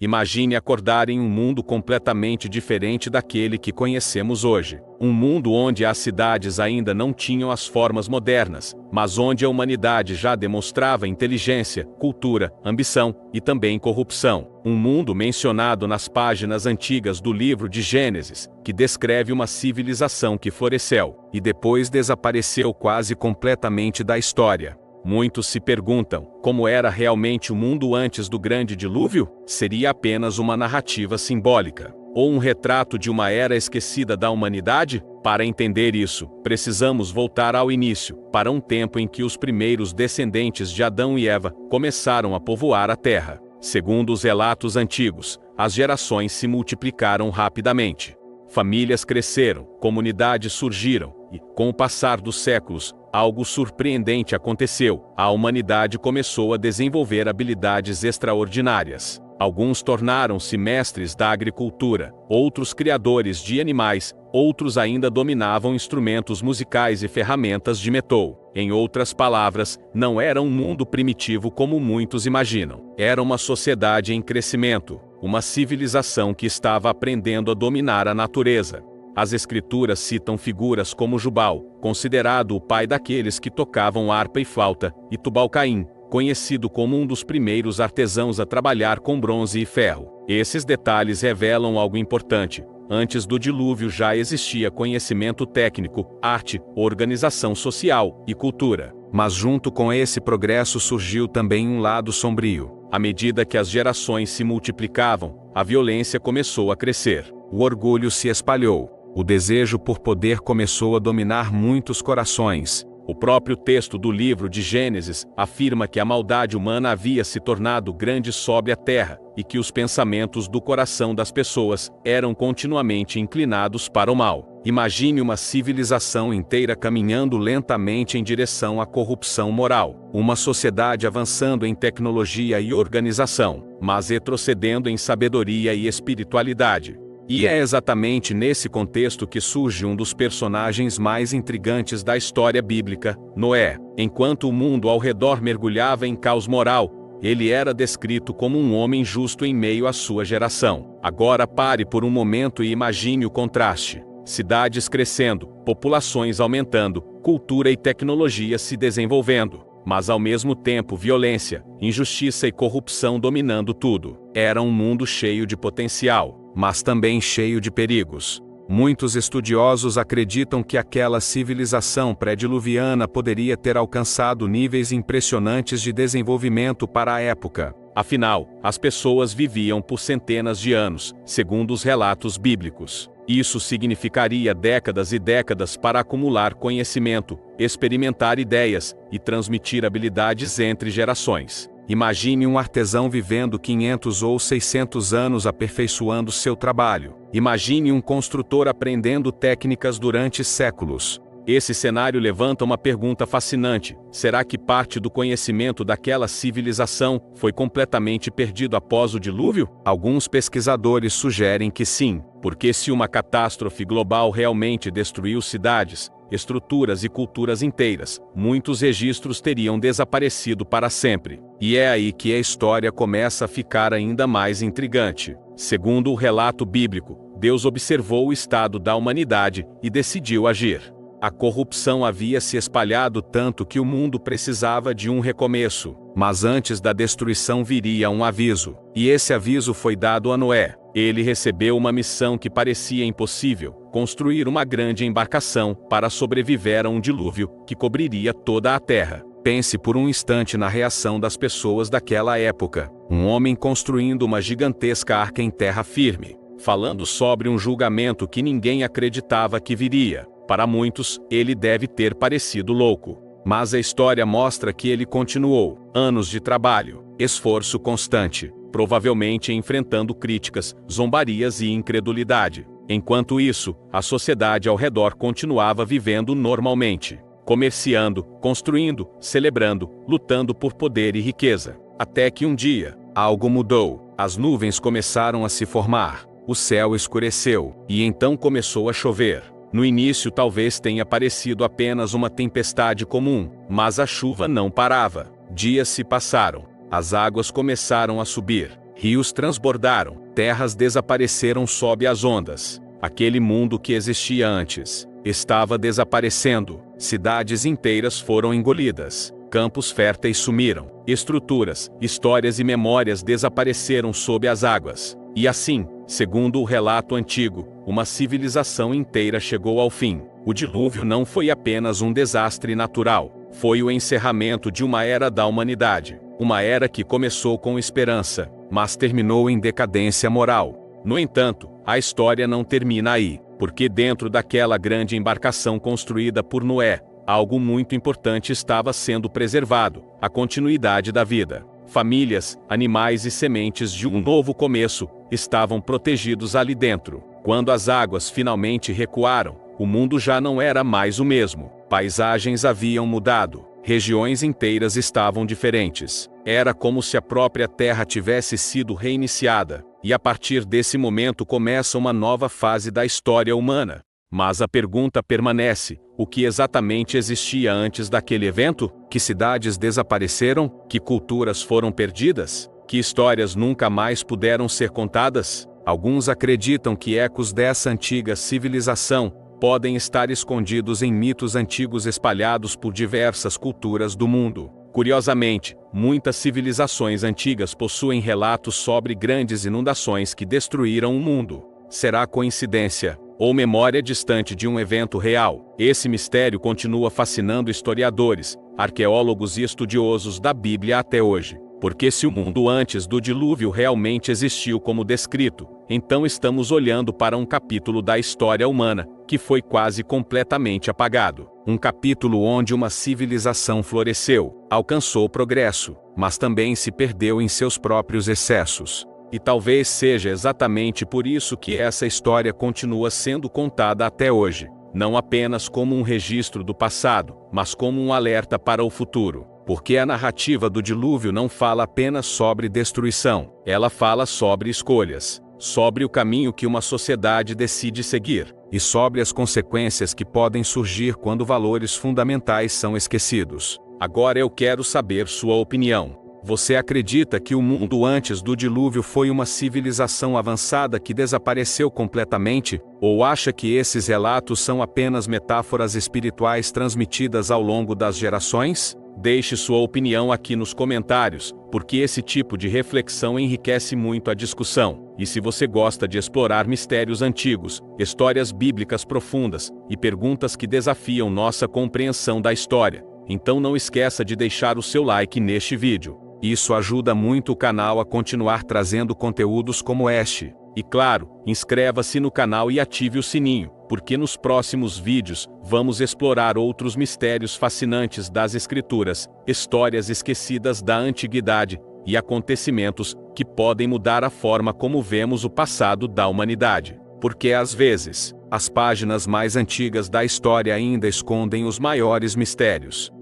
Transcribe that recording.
Imagine acordar em um mundo completamente diferente daquele que conhecemos hoje. Um mundo onde as cidades ainda não tinham as formas modernas, mas onde a humanidade já demonstrava inteligência, cultura, ambição e também corrupção. Um mundo mencionado nas páginas antigas do livro de Gênesis, que descreve uma civilização que floresceu e depois desapareceu quase completamente da história. Muitos se perguntam, como era realmente o mundo antes do grande dilúvio? Seria apenas uma narrativa simbólica? Ou um retrato de uma era esquecida da humanidade? Para entender isso, precisamos voltar ao início, para um tempo em que os primeiros descendentes de Adão e Eva começaram a povoar a terra. Segundo os relatos antigos, as gerações se multiplicaram rapidamente. Famílias cresceram, comunidades surgiram, e, com o passar dos séculos, algo surpreendente aconteceu. A humanidade começou a desenvolver habilidades extraordinárias. Alguns tornaram-se mestres da agricultura, outros criadores de animais, outros ainda dominavam instrumentos musicais e ferramentas de metal. Em outras palavras, não era um mundo primitivo como muitos imaginam. Era uma sociedade em crescimento, uma civilização que estava aprendendo a dominar a natureza. As escrituras citam figuras como Jubal, considerado o pai daqueles que tocavam harpa e flauta, e Tubal-Caim, conhecido como um dos primeiros artesãos a trabalhar com bronze e ferro. Esses detalhes revelam algo importante. Antes do dilúvio já existia conhecimento técnico, arte, organização social e cultura. Mas junto com esse progresso surgiu também um lado sombrio. À medida que as gerações se multiplicavam, a violência começou a crescer. O orgulho se espalhou. O desejo por poder começou a dominar muitos corações. O próprio texto do livro de Gênesis afirma que a maldade humana havia se tornado grande sobre a terra, e que os pensamentos do coração das pessoas eram continuamente inclinados para o mal. Imagine uma civilização inteira caminhando lentamente em direção à corrupção moral. Uma sociedade avançando em tecnologia e organização, mas retrocedendo em sabedoria e espiritualidade. E é exatamente nesse contexto que surge um dos personagens mais intrigantes da história bíblica, Noé. Enquanto o mundo ao redor mergulhava em caos moral, ele era descrito como um homem justo em meio à sua geração. Agora pare por um momento e imagine o contraste. Cidades crescendo, populações aumentando, cultura e tecnologia se desenvolvendo. Mas ao mesmo tempo violência, injustiça e corrupção dominando tudo. Era um mundo cheio de potencial, mas também cheio de perigos. Muitos estudiosos acreditam que aquela civilização pré-diluviana poderia ter alcançado níveis impressionantes de desenvolvimento para a época. Afinal, as pessoas viviam por centenas de anos, segundo os relatos bíblicos. Isso significaria décadas e décadas para acumular conhecimento, experimentar ideias e transmitir habilidades entre gerações. Imagine um artesão vivendo 500 ou 600 anos aperfeiçoando seu trabalho. Imagine um construtor aprendendo técnicas durante séculos. Esse cenário levanta uma pergunta fascinante: será que parte do conhecimento daquela civilização foi completamente perdido após o dilúvio? Alguns pesquisadores sugerem que sim, porque se uma catástrofe global realmente destruiu cidades, estruturas e culturas inteiras, muitos registros teriam desaparecido para sempre. E é aí que a história começa a ficar ainda mais intrigante. Segundo o relato bíblico, Deus observou o estado da humanidade e decidiu agir. A corrupção havia se espalhado tanto que o mundo precisava de um recomeço. Mas antes da destruição viria um aviso. E esse aviso foi dado a Noé. Ele recebeu uma missão que parecia impossível: construir uma grande embarcação para sobreviver a um dilúvio que cobriria toda a terra. Pense por um instante na reação das pessoas daquela época. Um homem construindo uma gigantesca arca em terra firme, falando sobre um julgamento que ninguém acreditava que viria. Para muitos, ele deve ter parecido louco. Mas a história mostra que ele continuou. Anos de trabalho, esforço constante, provavelmente enfrentando críticas, zombarias e incredulidade. Enquanto isso, a sociedade ao redor continuava vivendo normalmente, comerciando, construindo, celebrando, lutando por poder e riqueza. Até que um dia, algo mudou. As nuvens começaram a se formar, o céu escureceu, e então começou a chover. No início talvez tenha parecido apenas uma tempestade comum, mas a chuva não parava. Dias se passaram. As águas começaram a subir. rios transbordaram, terras desapareceram sob as ondas. Aquele mundo que existia antes estava desaparecendo, cidades inteiras foram engolidas, campos férteis sumiram, estruturas, histórias e memórias desapareceram sob as águas. E assim, segundo o relato antigo, uma civilização inteira chegou ao fim. O dilúvio não foi apenas um desastre natural, foi o encerramento de uma era da humanidade. Uma era que começou com esperança, mas terminou em decadência moral. No entanto, a história não termina aí, porque dentro daquela grande embarcação construída por Noé, algo muito importante estava sendo preservado: a continuidade da vida. Famílias, animais e sementes de um novo começo estavam protegidos ali dentro. Quando as águas finalmente recuaram, o mundo já não era mais o mesmo. Paisagens haviam mudado, regiões inteiras estavam diferentes. Era como se a própria Terra tivesse sido reiniciada, e a partir desse momento começa uma nova fase da história humana. Mas a pergunta permanece: o que exatamente existia antes daquele evento? Que cidades desapareceram? Que culturas foram perdidas? Que histórias nunca mais puderam ser contadas? Alguns acreditam que ecos dessa antiga civilização podem estar escondidos em mitos antigos espalhados por diversas culturas do mundo. Curiosamente, muitas civilizações antigas possuem relatos sobre grandes inundações que destruíram o mundo. Será coincidência ou memória distante de um evento real? Esse mistério continua fascinando historiadores, arqueólogos e estudiosos da Bíblia até hoje. Porque se o mundo antes do dilúvio realmente existiu como descrito, então estamos olhando para um capítulo da história humana que foi quase completamente apagado. Um capítulo onde uma civilização floresceu, alcançou progresso, mas também se perdeu em seus próprios excessos. E talvez seja exatamente por isso que essa história continua sendo contada até hoje, não apenas como um registro do passado, mas como um alerta para o futuro. Porque a narrativa do dilúvio não fala apenas sobre destruição, ela fala sobre escolhas, sobre o caminho que uma sociedade decide seguir, e sobre as consequências que podem surgir quando valores fundamentais são esquecidos. Agora eu quero saber sua opinião. Você acredita que o mundo antes do dilúvio foi uma civilização avançada que desapareceu completamente? Ou acha que esses relatos são apenas metáforas espirituais transmitidas ao longo das gerações? Deixe sua opinião aqui nos comentários, porque esse tipo de reflexão enriquece muito a discussão. E se você gosta de explorar mistérios antigos, histórias bíblicas profundas e perguntas que desafiam nossa compreensão da história, então não esqueça de deixar o seu like neste vídeo. Isso ajuda muito o canal a continuar trazendo conteúdos como este. E claro, inscreva-se no canal e ative o sininho, porque nos próximos vídeos vamos explorar outros mistérios fascinantes das Escrituras, histórias esquecidas da antiguidade e acontecimentos que podem mudar a forma como vemos o passado da humanidade. Porque às vezes, as páginas mais antigas da história ainda escondem os maiores mistérios.